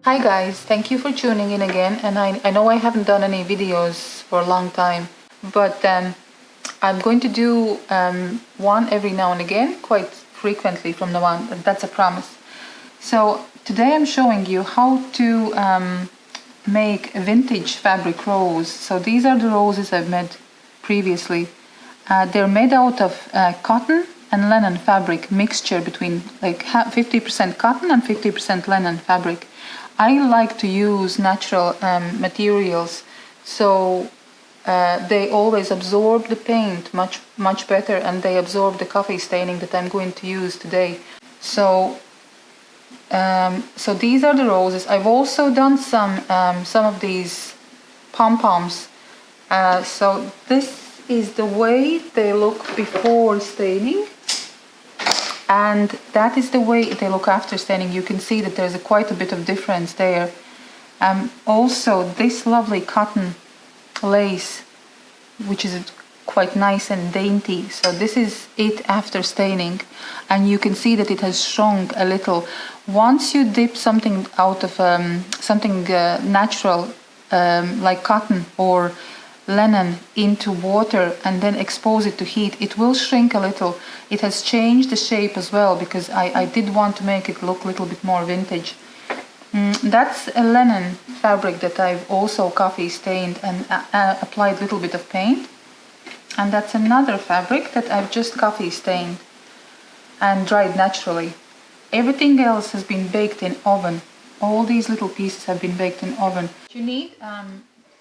Hi guys, thank you for tuning in again. And I know I haven't done any videos for a long time, but I'm going to do one every now and again, quite frequently from now on. That's a promise. So today I'm showing you how to make a vintage fabric rose. So these are the roses I've made previously. They're made out of cotton and linen fabric mixture between like 50% cotton and 50% linen fabric. I like to use natural materials, so they always absorb the paint much better, and they absorb the coffee staining that I'm going to use today. So these are the roses. I've also done some of these pom-poms. So this is the way they look before staining, and that is the way they look after staining. You can see that there's quite a bit of difference there. Also, this lovely cotton lace, which is quite nice and dainty. So this is it after staining, and you can see that it has shrunk a little. Once you dip something out of something natural, like cotton or linen, into water and then expose it to heat, it will shrink a little. It has changed the shape as well, because I did want to make it look a little bit more vintage. That's a linen fabric that I've also coffee stained and applied a little bit of paint. And that's another fabric that I've just coffee stained and dried naturally. Everything else has been baked in oven. All these little pieces have been baked in oven. What you need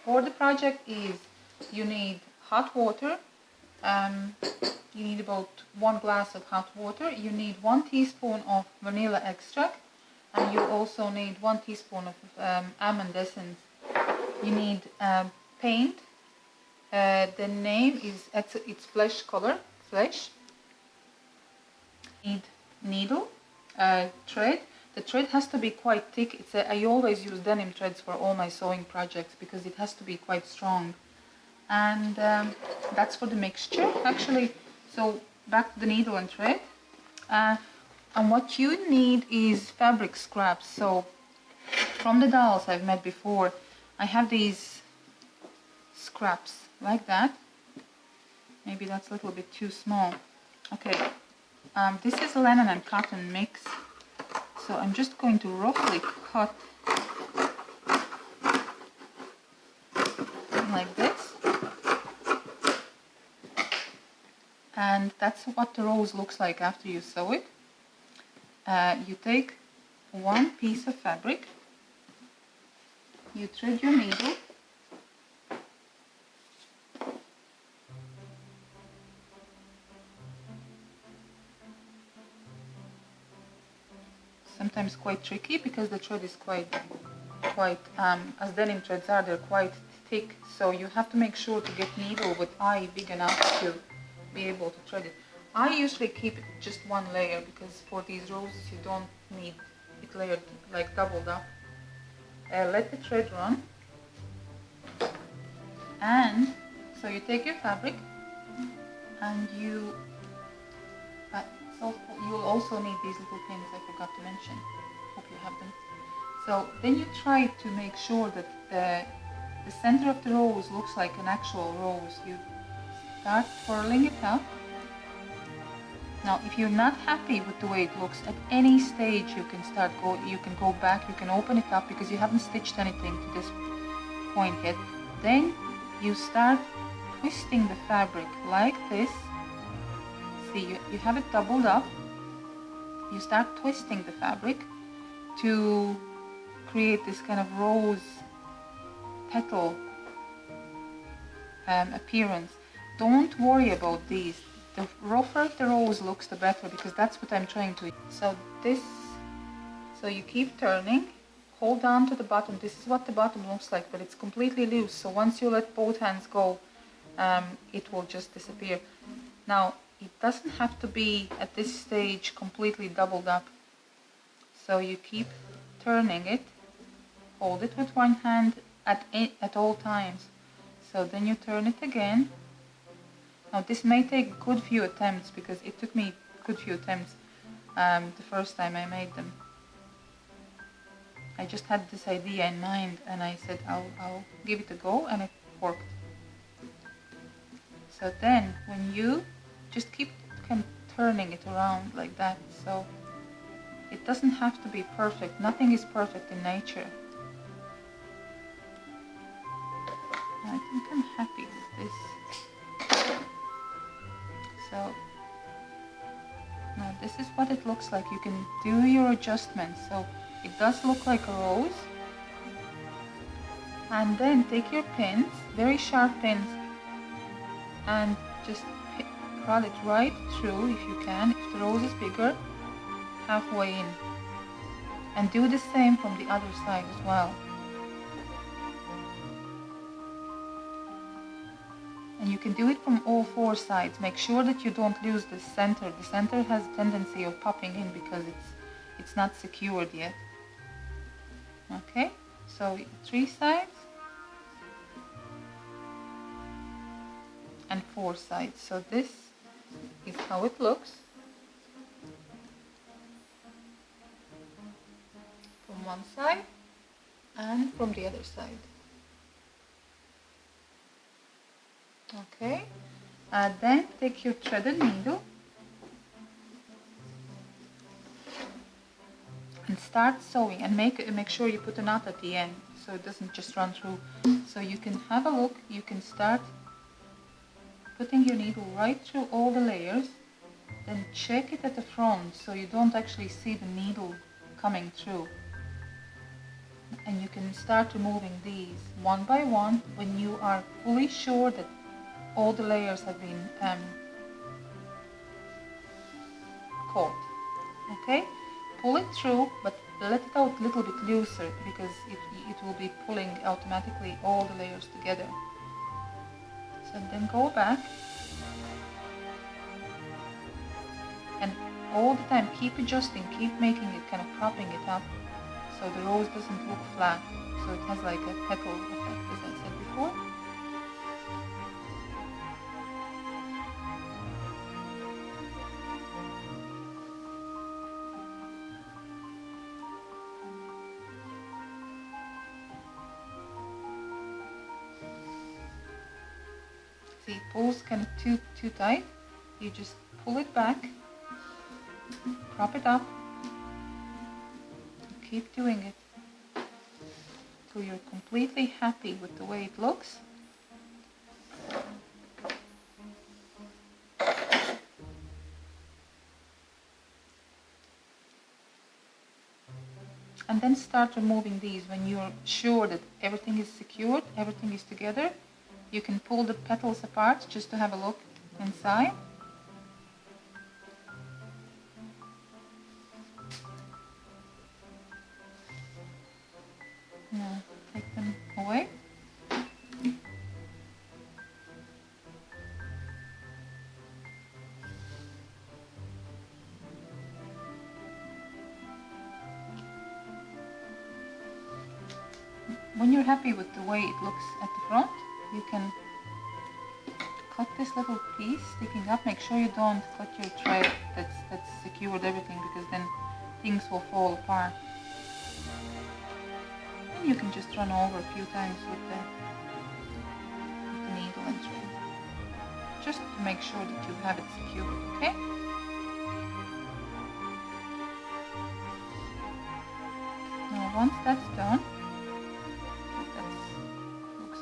for the project is you need hot water. You need about 1 glass of hot water. You need 1 teaspoon of vanilla extract, and you also need 1 teaspoon of almond essence. You need paint. The name is, it's flesh color, flesh. Need needle, thread. The thread has to be quite thick. I always use denim threads for all my sewing projects because it has to be quite strong. And that's for the mixture, actually. So back to the needle and thread. And what you need is fabric scraps. So from the dolls I've made before, I have these scraps like that. Maybe that's a little bit too small. Okay, this is linen and cotton mix. So I'm just going to roughly cut like this. And that's what the rose looks like after you sew it. You take 1 piece of fabric, you thread your needle, sometimes quite tricky because the thread is quite as denim threads are, they're quite thick, so you have to make sure to get needle with eye big enough to be able to thread it. I usually keep just 1 layer because for these roses you don't need it layered, like doubled up. Let the thread run, and so you take your fabric and you'll also need these little pins I forgot to mention. Hope you have them. So then you try to make sure that the center of the rose looks like an actual rose. You start twirling it up. Now, if you're not happy with the way it looks, at any stage you can go back, you can open it up because you haven't stitched anything to this point yet. Then you start twisting the fabric like this. See, you have it doubled up. You start twisting the fabric to create this kind of rose petal appearance. Don't worry about these. The rougher the rose looks, the better, because that's what I'm trying to. So you keep turning, hold on to the bottom. This is what the bottom looks like, but it's completely loose. So once you let both hands go, it will just disappear. Now, it doesn't have to be at this stage completely doubled up. So you keep turning it, hold it with 1 hand at all times. So then you turn it again. Now this may take a good few attempts because it took me a good few attempts the first time I made them. I just had this idea in mind and I said I'll give it a go, and it worked. So then when you just keep kind of turning it around like that, so it doesn't have to be perfect. Nothing is perfect in nature. I think I'm happy with this. So now this is what it looks like. You can do your adjustments. So it does look like a rose. And then take your pins, very sharp pins, and just prod it right through if you can. If the rose is bigger, halfway in. And do the same from the other side as well. And you can do it from all four sides. Make sure that you don't lose the center. The center has a tendency of popping in because it's not secured yet. Okay, so 3 sides and 4 sides. So this is how it looks from one side and from the other side. Okay, then take your threaded needle and start sewing, and make sure you put a knot at the end so it doesn't just run through. So you can have a look, you can start putting your needle right through all the layers, then check it at the front so you don't actually see the needle coming through. And you can start removing these one by one when you are fully sure that all the layers have been caught. Okay, pull it through, but let it out a little bit looser because it will be pulling automatically all the layers together. So then go back and all the time keep adjusting, keep making it, kind of propping it up so the rose doesn't look flat, so it has like a petal effect, as I said before. See, it pulls kind of too tight. You just pull it back, prop it up, keep doing it till you're completely happy with the way it looks. And then start removing these when you're sure that everything is secured, everything is together. You can pull the petals apart just to have a look inside. Now take them away. When you're happy with the way it looks at the front, you can cut this little piece sticking up. Make sure you don't cut your thread that's secured everything, because then things will fall apart. And you can just run over a few times with the needle and thread, just to make sure that you have it secured, okay? Now once that's done,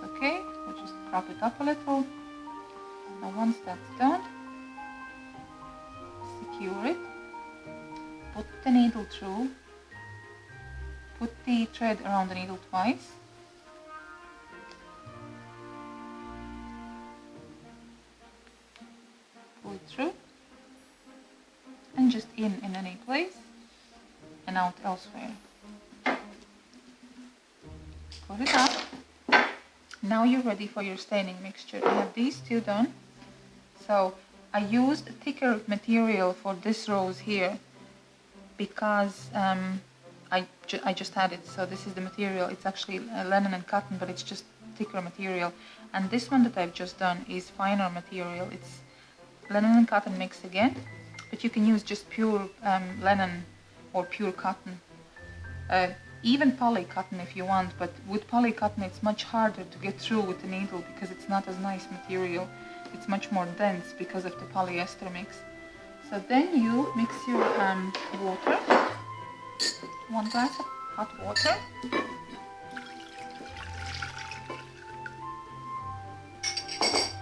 okay, we'll just prop it up a little. Now once that's done, secure it, put the needle through, put the thread around the needle twice, pull it through, and just in any place and out elsewhere. Put it up. Now you're ready for your staining mixture. I have these two done. So I used a thicker material for this rose here because I just had it. So this is the material. It's actually linen and cotton, but it's just thicker material. And this one that I've just done is finer material. It's linen and cotton mixed again, but you can use just pure linen or pure cotton. even poly cotton if you want, but with poly cotton it's much harder to get through with the needle because it's not as nice material. It's much more dense because of the polyester mix. So then you mix your water, 1 glass of hot water.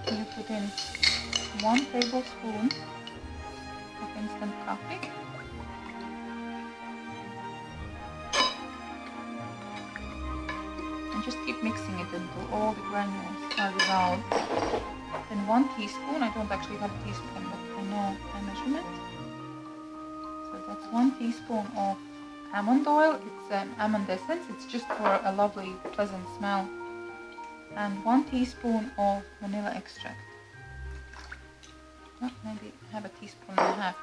You put in 1 tablespoon of instant coffee. And just keep mixing it until all the granules are dissolved. Then 1 teaspoon, I don't actually have a teaspoon, but I know my measurement. So that's 1 teaspoon of almond oil. It's almond essence. It's just for a lovely, pleasant smell. And 1 teaspoon of vanilla extract. Well, maybe have a teaspoon and a half.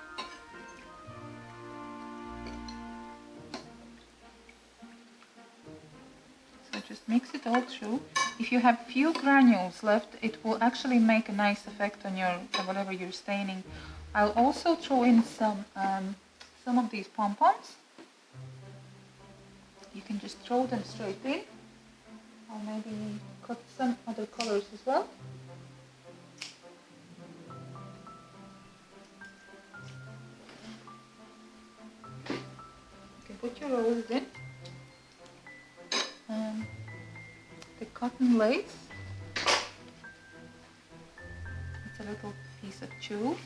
So just mix it all through. If you have few granules left, it will actually make a nice effect on your whatever you're staining. I'll also throw in some of these pom-poms. You can just throw them straight in. Or maybe cut some other colors as well. You can put your roses in. The cotton lace. It's a little piece of tulle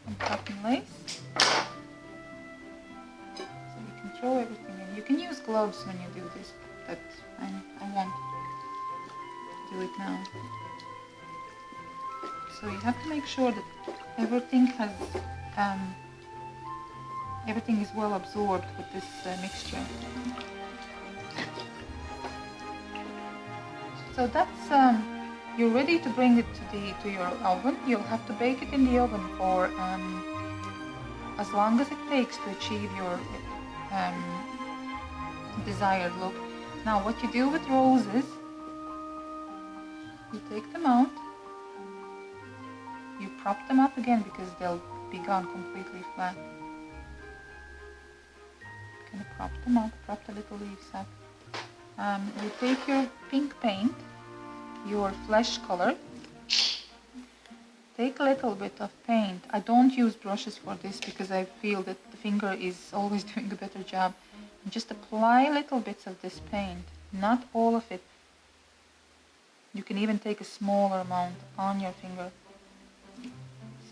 and cotton lace. So you can throw everything in. You can use gloves when you do this, but I won't do it now. So you have to make sure that everything is well absorbed with this mixture. So that's you're ready to bring it to your oven. You'll have to bake it in the oven for as long as it takes to achieve your desired look. Now what you do with roses, you take them out, you prop them up again because they'll be gone completely flat. You're gonna prop them up, prop the little leaves up. You take your pink paint, your flesh color, take a little bit of paint. I don't use brushes for this because I feel that the finger is always doing a better job. And just apply little bits of this paint, not all of it. You can even take a smaller amount on your finger.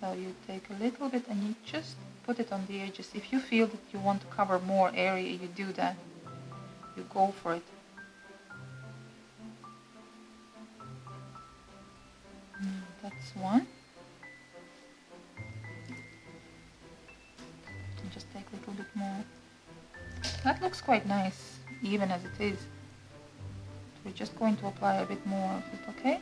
So you take a little bit and you just put it on the edges. If you feel that you want to cover more area, you do that. You go for it. That's one. And just take a little bit more. That looks quite nice, even as it is. We're just going to apply a bit more of it, okay?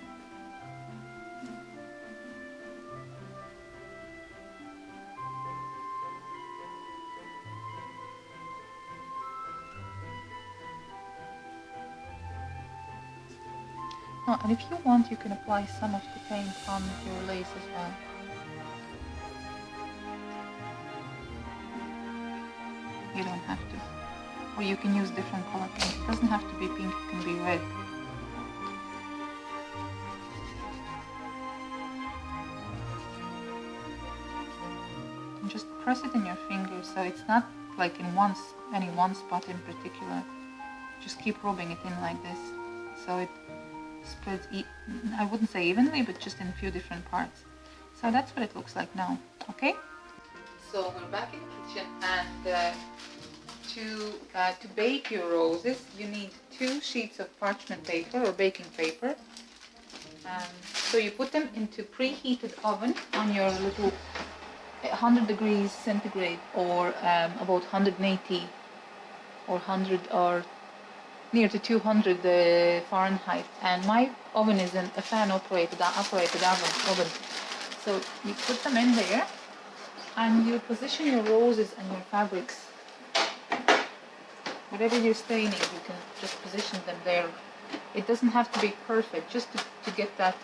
Oh, and if you want, you can apply some of the paint on your lace as well. You don't have to. Or you can use different color paint. It doesn't have to be pink, it can be red. And just press it in your fingers so it's not like in any one spot in particular. Just keep rubbing it in like this so it spreads, I wouldn't say evenly, but just in a few different parts. So that's what it looks like now, okay? So we're back in the kitchen, and to bake your roses, you need 2 sheets of parchment paper or baking paper. So you put them into preheated oven on your little 100 degrees centigrade or about 180 or 100 or near to 200 Fahrenheit, and my oven is a fan operated oven. So you put them in there and you position your roses and your fabrics. Whatever you're staining, you can just position them there. It doesn't have to be perfect, just to get that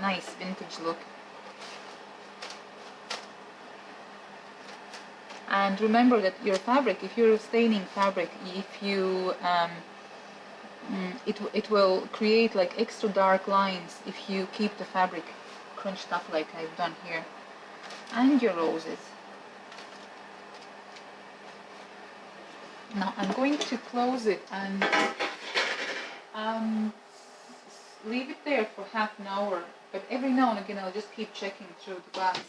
nice vintage look. And remember that your fabric, if you're staining fabric, if you it will create like extra dark lines if you keep the fabric crunched up like I've done here. And your roses. Now I'm going to close it and leave it there for half an hour, but every now and again I'll just keep checking through the glass.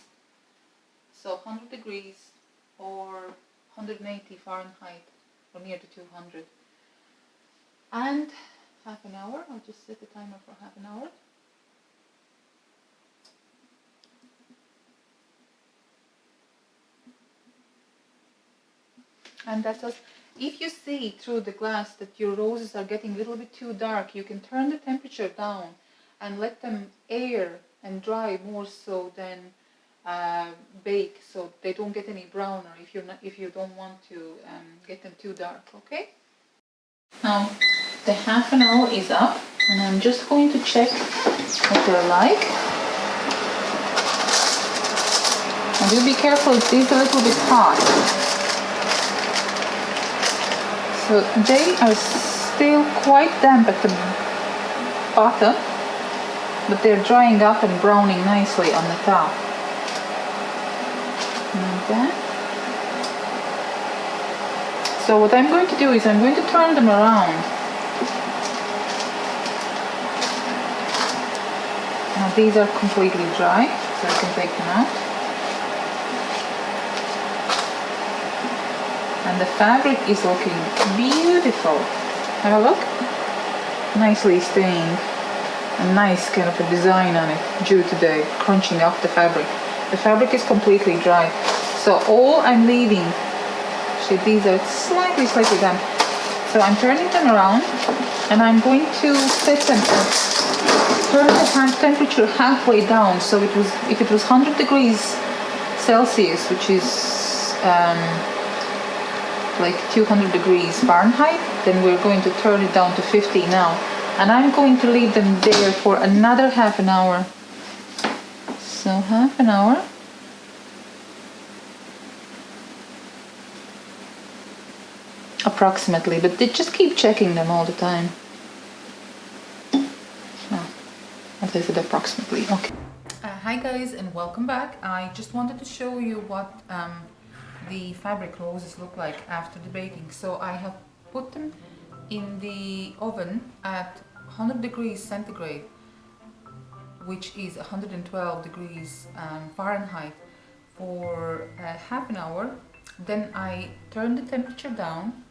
So 100 degrees or 180 Fahrenheit or near to 200. And half an hour, I'll just set the timer for half an hour. And that's us. If you see through the glass that your roses are getting a little bit too dark, you can turn the temperature down and let them air and dry more so than bake, so they don't get any browner if you don't want to get them too dark. Okay. Now the half an hour is up, and I'm just going to check what they're like. And do be careful; it is a little bit hot. So they are still quite damp at the bottom, but they're drying up and browning nicely on the top. Like that. So what I'm going to do is I'm going to turn them around. Now these are completely dry, so I can take them out. And the fabric is looking beautiful. Have a look. Nicely stained. A nice kind of a design on it due to the crunching of the fabric. The fabric is completely dry. So all I'm leaving, see, these are slightly damp. So I'm turning them around and I'm going to set them at, turn the temperature halfway down. So if it was 100 degrees Celsius, which is like 200 degrees Fahrenheit, then we're going to turn it down to 50 now. And I'm going to leave them there for another half an hour. So half an hour. Approximately, but they just keep checking them all the time. Oh, as I said, approximately. Okay. Hi guys, and welcome back. I just wanted to show you what the fabric roses look like after the baking. So I have put them in the oven at 100 degrees centigrade, which is 112 degrees Fahrenheit, for half an hour. Then I turn the temperature down.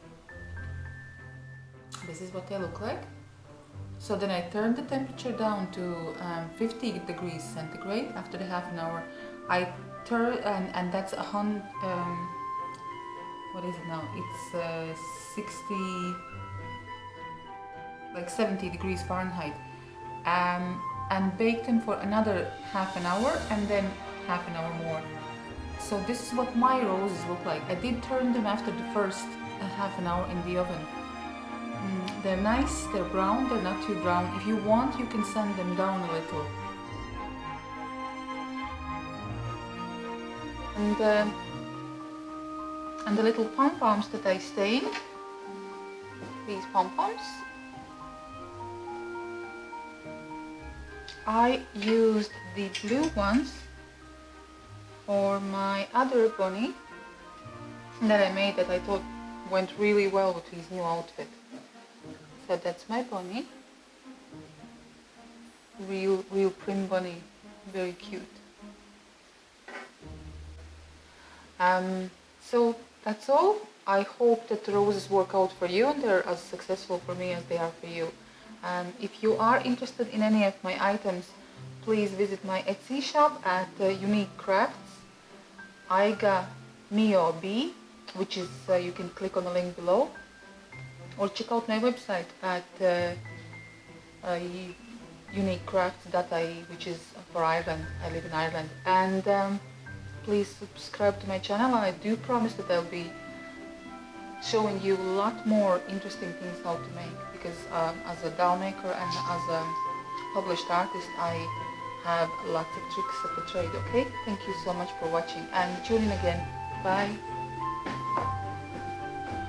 This is what they look like. So then I turn the temperature down to 50 degrees centigrade after the half an hour. I turn, and that's what is it now? It's 70 degrees Fahrenheit. And bake them for another half an hour and then half an hour more. So this is what my roses look like. I did turn them after the first half an hour in the oven. They're nice, they're brown, they're not too brown. If you want, you can sand them down a little. And the little pom-poms that I stained, these pom-poms, I used the blue ones for my other bunny that I made, that I thought went really well with his new outfit. So that's my bunny, real prim bunny, very cute. So that's all. I hope that the roses work out for you and they're as successful for me as they are for you. If you are interested in any of my items, please visit my Etsy shop at Unique Crafts, Aiga Mio B, which is, you can click on the link below, or check out my website at uniquecrafts.ie, which is for Ireland. I live in Ireland. And please subscribe to my channel. I do promise that I'll be showing you a lot more interesting things how to make, because as a doll maker and as a published artist, I have lots of tricks of the trade. Okay, thank you so much for watching, and tune in again. Bye.